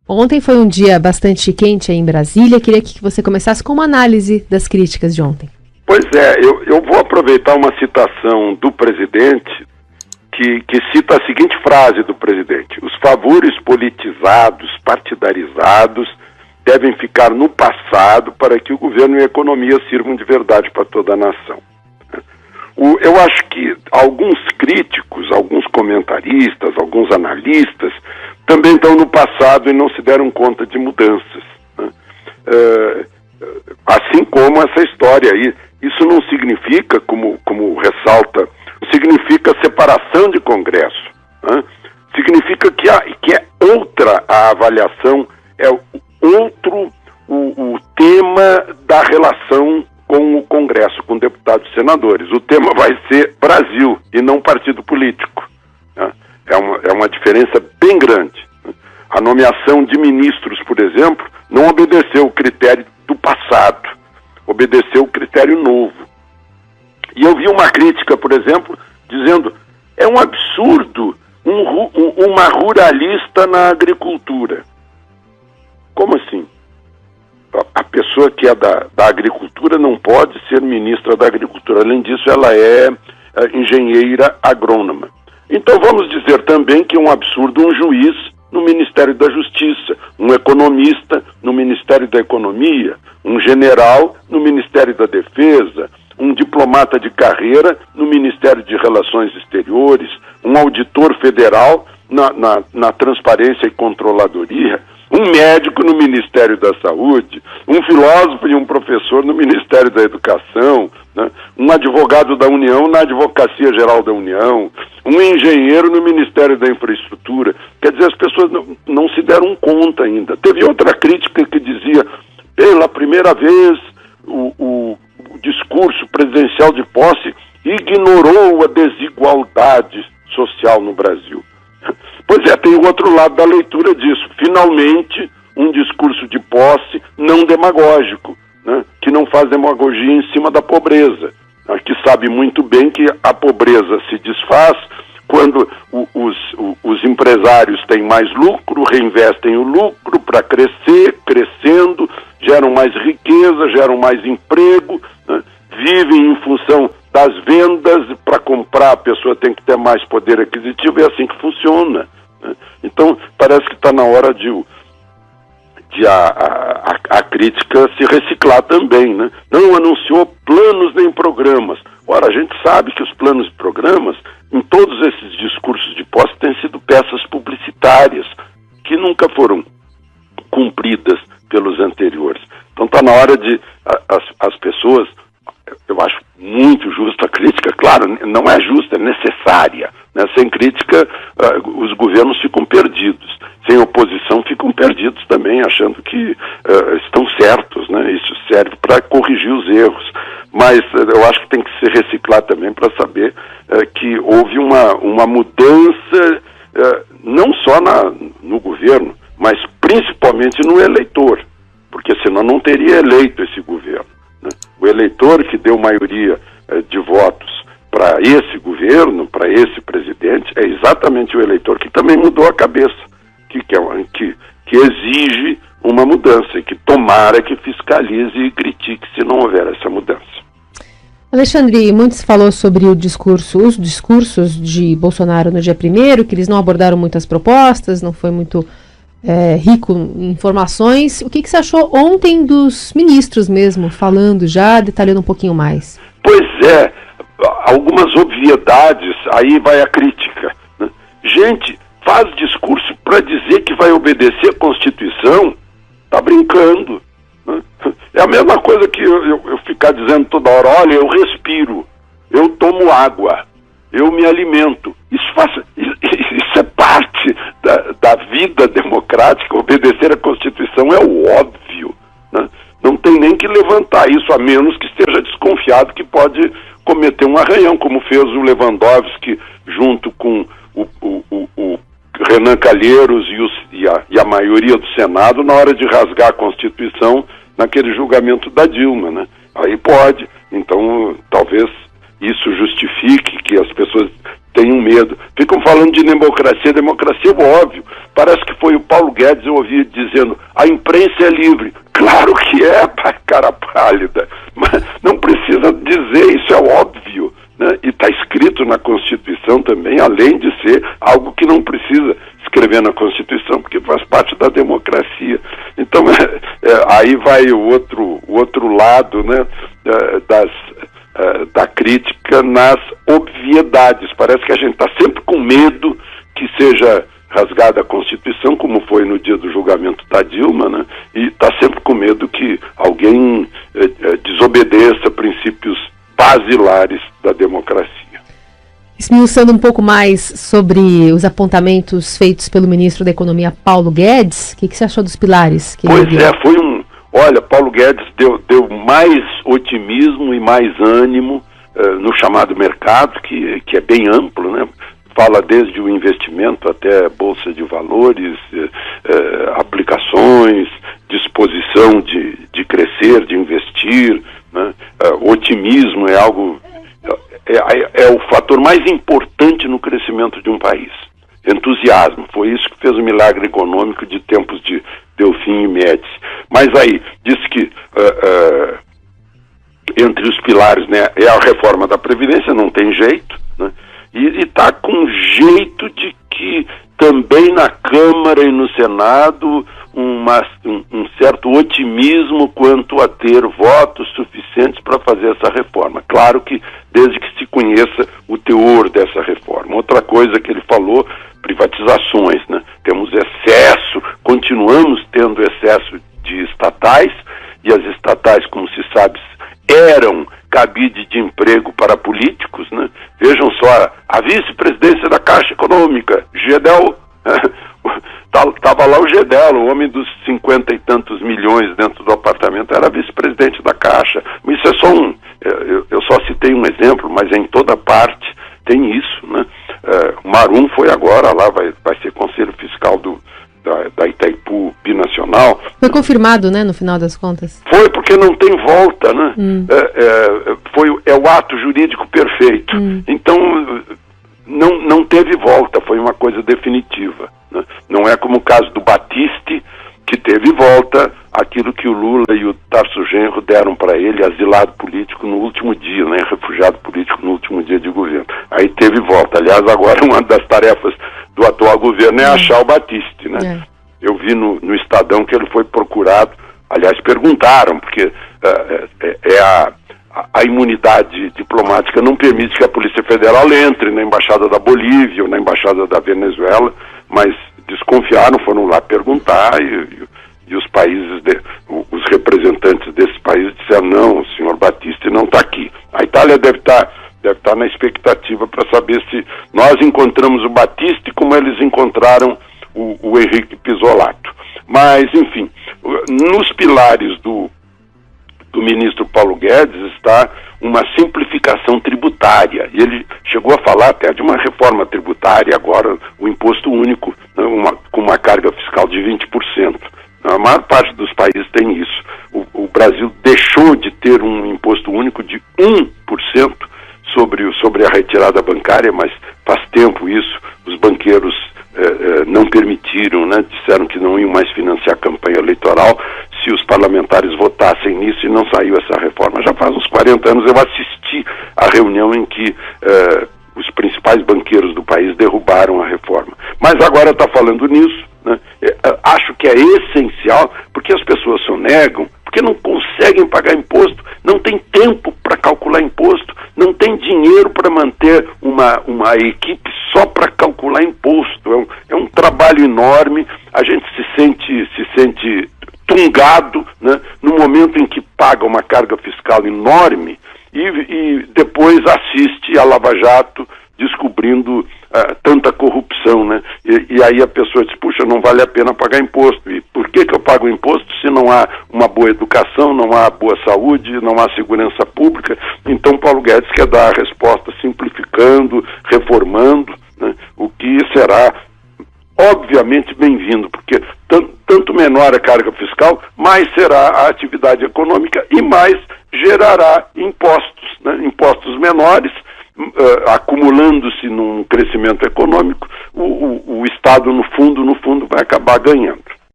Ontem foi um dia bastante quente aí em Brasília. Queria que você começasse com uma análise das críticas de ontem. Pois é, eu vou aproveitar uma citação do presidente que cita a seguinte frase do presidente: os favores politizados, partidarizados, devem ficar no passado para que o governo e a economia sirvam de verdade para toda a nação. Eu acho que alguns críticos, alguns comentaristas, alguns analistas também estão no passado e não se deram conta de mudanças, né? Assim como essa história aí. Isso não significa, como ressalta, significa separação de Congresso, né? Significa que é outra a avaliação, é outro o tema da relação com o Congresso, com deputados e senadores. O tema vai ser Brasil e não partido político, né? É uma diferença bem grande, né? A nomeação de ministros, por exemplo, não obedeceu o critério do passado, obedeceu o critério novo. E eu vi uma crítica, por exemplo, dizendo: é um absurdo uma ruralista na agricultura. Como assim? A pessoa que é da agricultura não pode ser ministra da agricultura. Além disso, ela é engenheira agrônoma. Então vamos dizer também que é um absurdo um juiz no Ministério da Justiça, um economista no Ministério da Economia, um general no Ministério da Defesa, um diplomata de carreira no Ministério de Relações Exteriores, um auditor federal na Transparência e Controladoria, um médico no Ministério da Saúde, um filósofo e um professor no Ministério da Educação, né? Um advogado da União na Advocacia Geral da União, um engenheiro no Ministério da Infraestrutura. Quer dizer, as pessoas não se deram conta ainda. Teve outra crítica que dizia: pela primeira vez o discurso presidencial de posse ignorou a desigualdade social no Brasil. Pois é, tem o outro lado da leitura disso. Finalmente, um discurso de posse não demagógico, né? Que não faz demagogia em cima da pobreza, né? Que sabe muito bem que a pobreza se desfaz quando os empresários têm mais lucro, reinvestem o lucro para crescer, crescendo, geram mais riqueza, geram mais emprego, né? Vivem em função das vendas. Para comprar a pessoa tem que ter mais poder aquisitivo, é assim que funciona, né? Então parece que está na hora de a crítica se reciclar também, né? Não anunciou planos nem programas. Ora, a gente sabe que os planos e programas, em todos esses discursos de posse, têm sido peças publicitárias que nunca foram cumpridas pelos anteriores. Então está na hora de as pessoas. Eu acho muito justa a crítica, claro, não é justa, é necessária, né? Sem crítica, os governos ficam perdidos. Sem oposição, ficam perdidos também, achando que estão certos, né? Isso serve para corrigir os erros. Mas eu acho que tem que se reciclar também para saber que houve uma mudança, não só no governo, mas principalmente no eleitor, porque senão não teria eleito esse governo. O eleitor que deu maioria de votos para esse governo, para esse presidente, é exatamente o eleitor que também mudou a cabeça, que exige uma mudança, e que tomara que fiscalize e critique se não houver essa mudança. Alexandre, muito se falou sobre os discursos de Bolsonaro no dia 1º, que eles não abordaram muitas propostas, não foi muito rico em informações. O que você achou ontem dos ministros mesmo, falando já, detalhando um pouquinho mais? Pois é, algumas obviedades, aí vai a crítica, né? Gente, faz discurso para dizer que vai obedecer a Constituição, tá brincando, né? É a mesma coisa que eu ficar dizendo toda hora: olha, eu respiro, eu tomo água, eu me alimento. Isso é parte da vida democrática. Obedecer a Constituição é o óbvio, né? Não tem nem que levantar isso, a menos que esteja desconfiado que pode cometer um arranhão, como fez o Lewandowski junto com o Renan Calheiros e a maioria do Senado na hora de rasgar a Constituição naquele julgamento da Dilma, né? Aí pode. Então, talvez isso justifique que as pessoas tenham medo. Ficam falando de democracia, óbvio. Parece que foi o Paulo Guedes, eu ouvi dizendo, a imprensa é livre. Claro que é, cara pálida, mas não precisa dizer, isso é óbvio, né? E está escrito na Constituição também, além de ser algo que não precisa escrever na Constituição, porque faz parte da democracia. Então, aí vai o outro lado, né, da crítica nas obviedades. Parece que a gente está sempre com medo que seja rasgada a Constituição, como foi no dia do julgamento da Dilma, né? E está sempre com medo que alguém desobedeça princípios basilares da democracia. Esmiuçando um pouco mais sobre os apontamentos feitos pelo ministro da Economia, Paulo Guedes, o que você achou dos pilares? Olha, Paulo Guedes deu mais otimismo e mais ânimo no chamado mercado, que é bem amplo, né? Fala desde o investimento até bolsa de valores, aplicações, disposição de crescer, de investir, né? Otimismo é algo, é o fator mais importante no crescimento de um país. Entusiasmo, foi isso que fez o milagre econômico de tempos de Delfim e Médici. Mas aí, disse que entre os pilares, né, é a reforma da Previdência, não tem jeito, né? E está com jeito de que também na Câmara e no Senado um certo otimismo quanto a ter votos suficientes para fazer essa reforma. Claro que desde que se conheça o teor dessa reforma. Outra coisa que ele falou, privatizações, né? Temos excesso, continuamos tendo excesso de estatais, e as estatais, como se sabe, eram cabide de emprego para políticos, né? Vejam só, a vice-presidência da Caixa Econômica, Gedel, estava lá o Gedel, o homem dos 50 e tantos milhões dentro do apartamento, era vice-presidente da Caixa. Isso é só eu só citei um exemplo, mas em toda parte tem isso, né? O Marum foi agora lá, vai ser conselho fiscal da Itaipu Binacional. Foi confirmado, né, no final das contas? Foi, porque não tem volta, né? É o ato jurídico perfeito. Então, não teve volta, foi uma coisa definitiva, né? Não é como o caso do Batiste, que teve volta, aquilo que o Lula e o Tarso Genro deram para ele, asilado político no último dia, né? Refugiado político no último dia de governo. Aí teve volta. Aliás, agora uma das tarefas do atual governo é achar o Batiste, né? Eu vi no Estadão que ele foi procurado, aliás, perguntaram, porque a imunidade diplomática não permite que a Polícia Federal entre na Embaixada da Bolívia ou na Embaixada da Venezuela, mas desconfiaram, foram lá perguntar e os países, os representantes desses países disseram, não, o senhor Batiste não está aqui. A Itália deve estar na expectativa para saber se nós encontramos o Batiste como eles encontraram o Henrique Pisolato. Mas, enfim, nos pilares do ministro Paulo Guedes está uma simplificação tributária. E ele chegou a falar até de uma reforma tributária, agora o imposto único, né, com uma carga fiscal de 20%. A maior parte dos países tem isso. O Brasil deixou de ter um imposto único de 1% sobre a retirada bancária, mas faz tempo isso. Os banqueiros não permitiram, né? Disseram que não iam mais financiar a campanha eleitoral se os parlamentares votassem nisso, e não saiu essa reforma. Já faz uns 40 anos eu assisti à reunião em que os principais banqueiros do país derrubaram a reforma. Mas agora está falando nisso, né? Acho que é essencial, porque as pessoas sonegam, porque não conseguem pagar imposto, não tem tempo para calcular imposto, não tem dinheiro para manter uma equipe só para calcular imposto. É um trabalho enorme, a gente se sente tungado, né, no momento em que paga uma carga fiscal enorme e depois assiste a Lava Jato descobrindo tanta corrupção, né? E aí a pessoa diz, puxa, não vale a pena pagar imposto. E por que eu pago imposto se não há uma boa educação, não há boa saúde, não há segurança pública? Então Paulo Guedes quer dar a resposta simplificando, reformando, né? O que será obviamente bem-vindo, porque tanto menor a carga fiscal, mais será a atividade econômica e mais gerará impostos, né? Impostos menores acumulando-se num crescimento econômico, o Estado, no fundo, vai acabar ganhando.